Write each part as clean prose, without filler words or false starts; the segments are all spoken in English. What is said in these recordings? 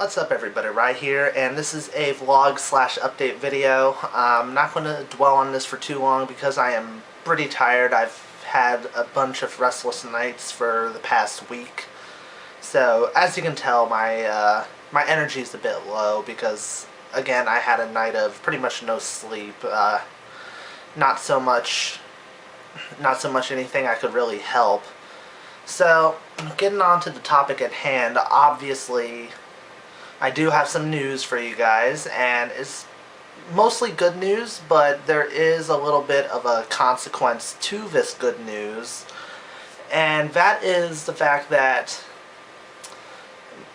What's up everybody, Rye here, and this is a vlog slash update video. I'm not going to dwell on this for too long because I am pretty tired. I've had a bunch of restless nights for the past week. So as you can tell, my energy is a bit low because, again, I had a night of pretty much no sleep. Not so much anything I could really help. So, getting on to the topic at hand, obviously I do have some news for you guys, and it's mostly good news, but there is a little bit of a consequence to this good news, and that is the fact that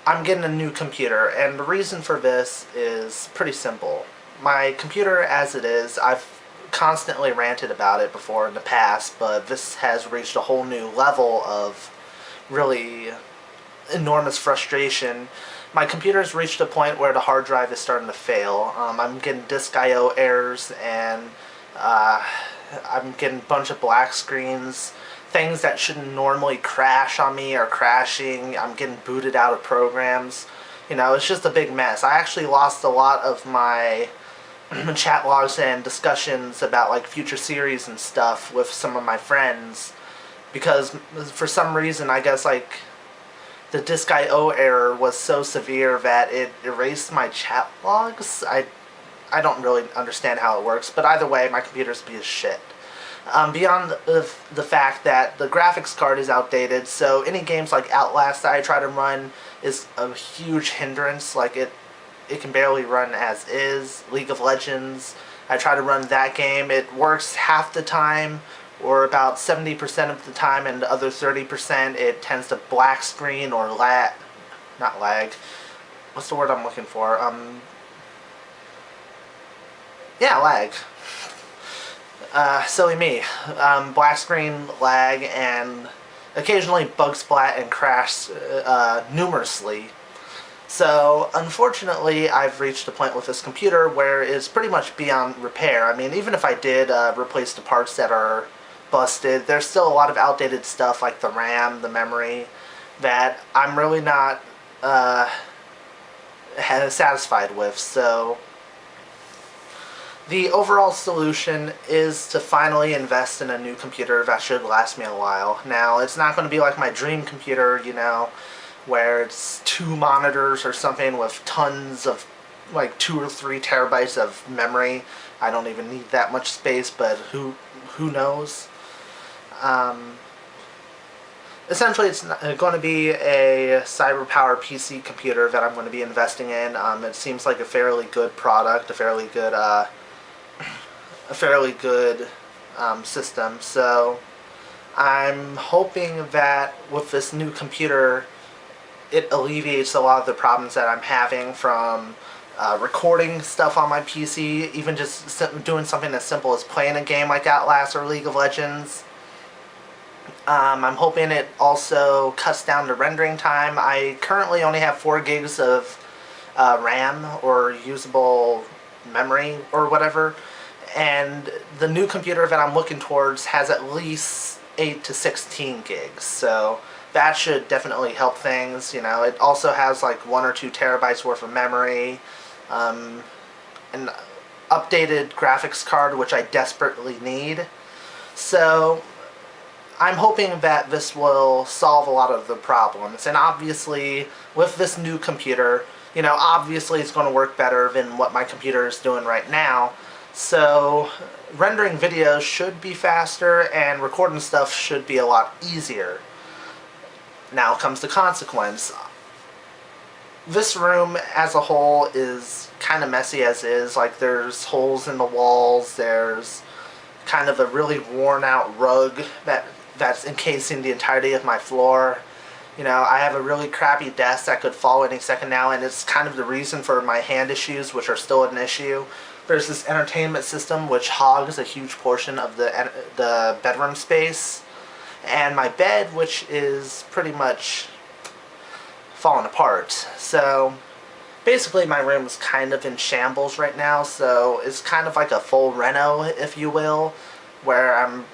I'm getting a new computer, and the reason for this is pretty simple. My computer as it is, I've constantly ranted about it before in the past, but this has reached a whole new level of really enormous frustration. My computer's reached a point where the hard drive is starting to fail. I'm getting disk I/O errors, and I'm getting a bunch of black screens. Things that shouldn't normally crash on me are crashing. I'm getting booted out of programs. You know, it's just a big mess. I actually lost a lot of my chat logs and discussions about like future series and stuff with some of my friends because for some reason I guess like the disk I/O error was so severe that it erased my chat logs. I don't really understand how it works, but either way my computer's a piece of shit. Beyond the fact that the graphics card is outdated, so any games like Outlast that I try to run is a huge hindrance. Like it can barely run as is. League of Legends, I try to run that game. It works half the time, or about 70% of the time, and the other 30% it tends to black screen or lag. Not lag. What's the word I'm looking for? Yeah, lag. Silly me. Black screen, lag, and occasionally bug splat and crash numerously. So, unfortunately, I've reached a point with this computer where it's pretty much beyond repair. I mean, even if I did replace the parts that are busted, there's still a lot of outdated stuff like the RAM, the memory, that I'm really not satisfied with. So, the overall solution is to finally invest in a new computer that should last me a while. Now, it's not going to be like my dream computer, you know, where it's 2 monitors or something with tons of, like 2 or 3 terabytes of memory. I don't even need that much space, but who knows? Essentially, it's going to be a cyber-power PC computer that I'm going to be investing in. It seems like a fairly good product, a fairly good system. So I'm hoping that with this new computer, it alleviates a lot of the problems that I'm having from recording stuff on my PC, even just doing something as simple as playing a game like Outlast or League of Legends. I'm hoping it also cuts down the rendering time. I currently only have 4 gigs of RAM or usable memory or whatever, and the new computer that I'm looking towards has at least 8 to 16 gigs, so that should definitely help things. You know, it also has like 1 or 2 terabytes worth of memory, an updated graphics card, which I desperately need. So I'm hoping that this will solve a lot of the problems. And obviously, with this new computer, you know, obviously it's going to work better than what my computer is doing right now. So rendering videos should be faster, and recording stuff should be a lot easier. Now comes the consequence. This room as a whole is kind of messy as is. Like, there's holes in the walls, there's kind of a really worn out rug that's encasing the entirety of my floor. You know, I have a really crappy desk that could fall any second now, and it's kind of the reason for my hand issues, which are still an issue. There's this entertainment system which hogs a huge portion of the bedroom space, and my bed, which is pretty much falling apart. So basically my room is kind of in shambles right now, so it's kind of like a full reno, if you will, where I'm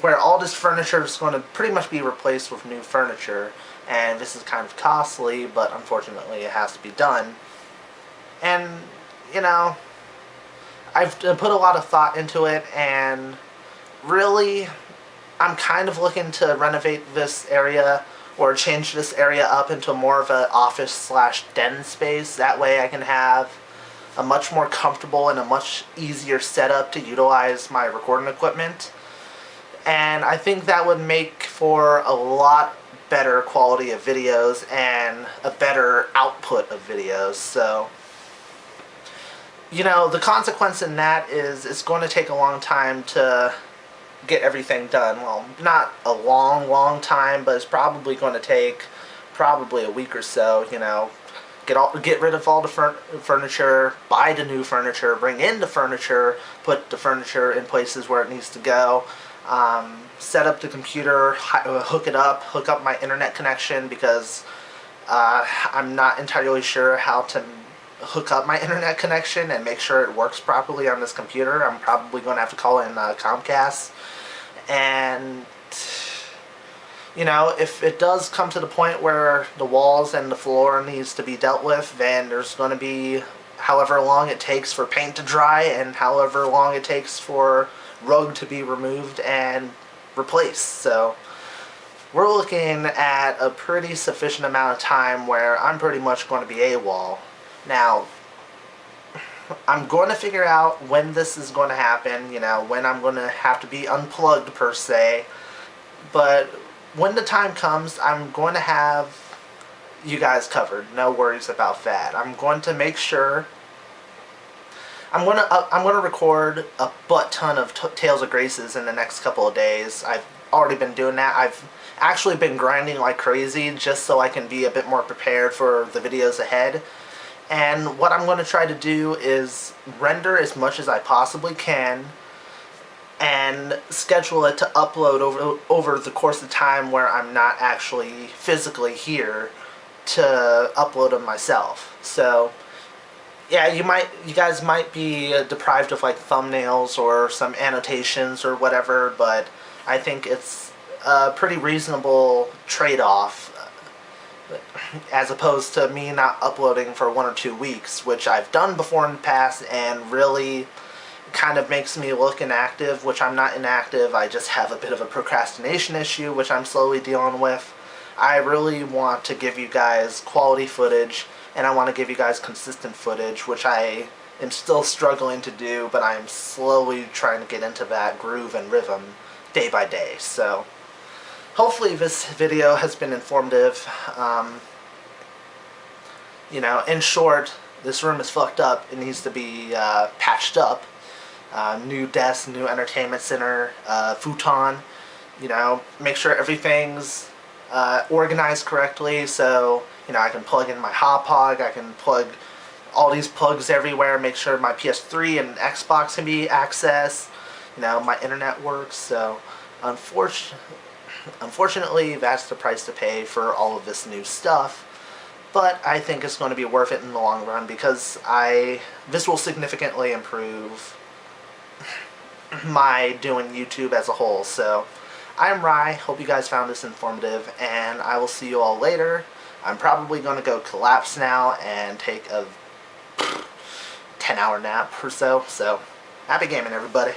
where all this furniture is going to pretty much be replaced with new furniture, and this is kind of costly, but unfortunately it has to be done. And, you know, I've put a lot of thought into it, and really, I'm kind of looking to renovate this area or change this area up into more of an office slash den space. That way I can have a much more comfortable and a much easier setup to utilize my recording equipment. And I think that would make for a lot better quality of videos and a better output of videos. So, you know, the consequence in that is it's going to take a long time to get everything done. Well, not a long time, but it's probably going to take probably a week or so, you know. Get rid of all the furniture, buy the new furniture, bring in the furniture, put the furniture in places where it needs to go, set up the computer, hook up my internet connection, because I'm not entirely sure how to hook up my internet connection and make sure it works properly on this computer. I'm probably going to have to call in Comcast. And, you know, if it does come to the point where the walls and the floor needs to be dealt with, then there's going to be however long it takes for paint to dry and however long it takes for rug to be removed and replaced. So we're looking at a pretty sufficient amount of time where I'm pretty much going to be AWOL. Now, I'm going to figure out when this is going to happen, you know, when I'm going to have to be unplugged per se, but when the time comes, I'm going to have you guys covered. No worries about that. I'm going to make sure. I'm going to record a butt ton of Tales of Graces in the next couple of days. I've already been doing that. I've actually been grinding like crazy just so I can be a bit more prepared for the videos ahead. And what I'm going to try to do is render as much as I possibly can and schedule it to upload over the course of time where I'm not actually physically here to upload them myself. So, yeah, you guys might be deprived of like thumbnails or some annotations or whatever, but I think it's a pretty reasonable trade-off, as opposed to me not uploading for 1 or 2 weeks, which I've done before in the past and really kind of makes me look inactive, which I'm not inactive. I just have a bit of a procrastination issue, which I'm slowly dealing with. I really want to give you guys quality footage, and I want to give you guys consistent footage, which I am still struggling to do, but I'm slowly trying to get into that groove and rhythm day by day. So hopefully this video has been informative. You know, in short, this room is fucked up. It needs to be patched up. New desk, new entertainment center, futon. You know, make sure everything's organized correctly, so, you know, I can plug in my hot-pog, I can plug all these plugs everywhere, make sure my PS3 and Xbox can be accessed, you know, my internet works. So unfortunately, that's the price to pay for all of this new stuff, but I think it's going to be worth it in the long run, because this will significantly improve my doing YouTube as a whole. So I'm Rye, hope you guys found this informative, and I will see you all later. I'm probably going to go collapse now and take a 10-hour nap or so. So happy gaming, everybody.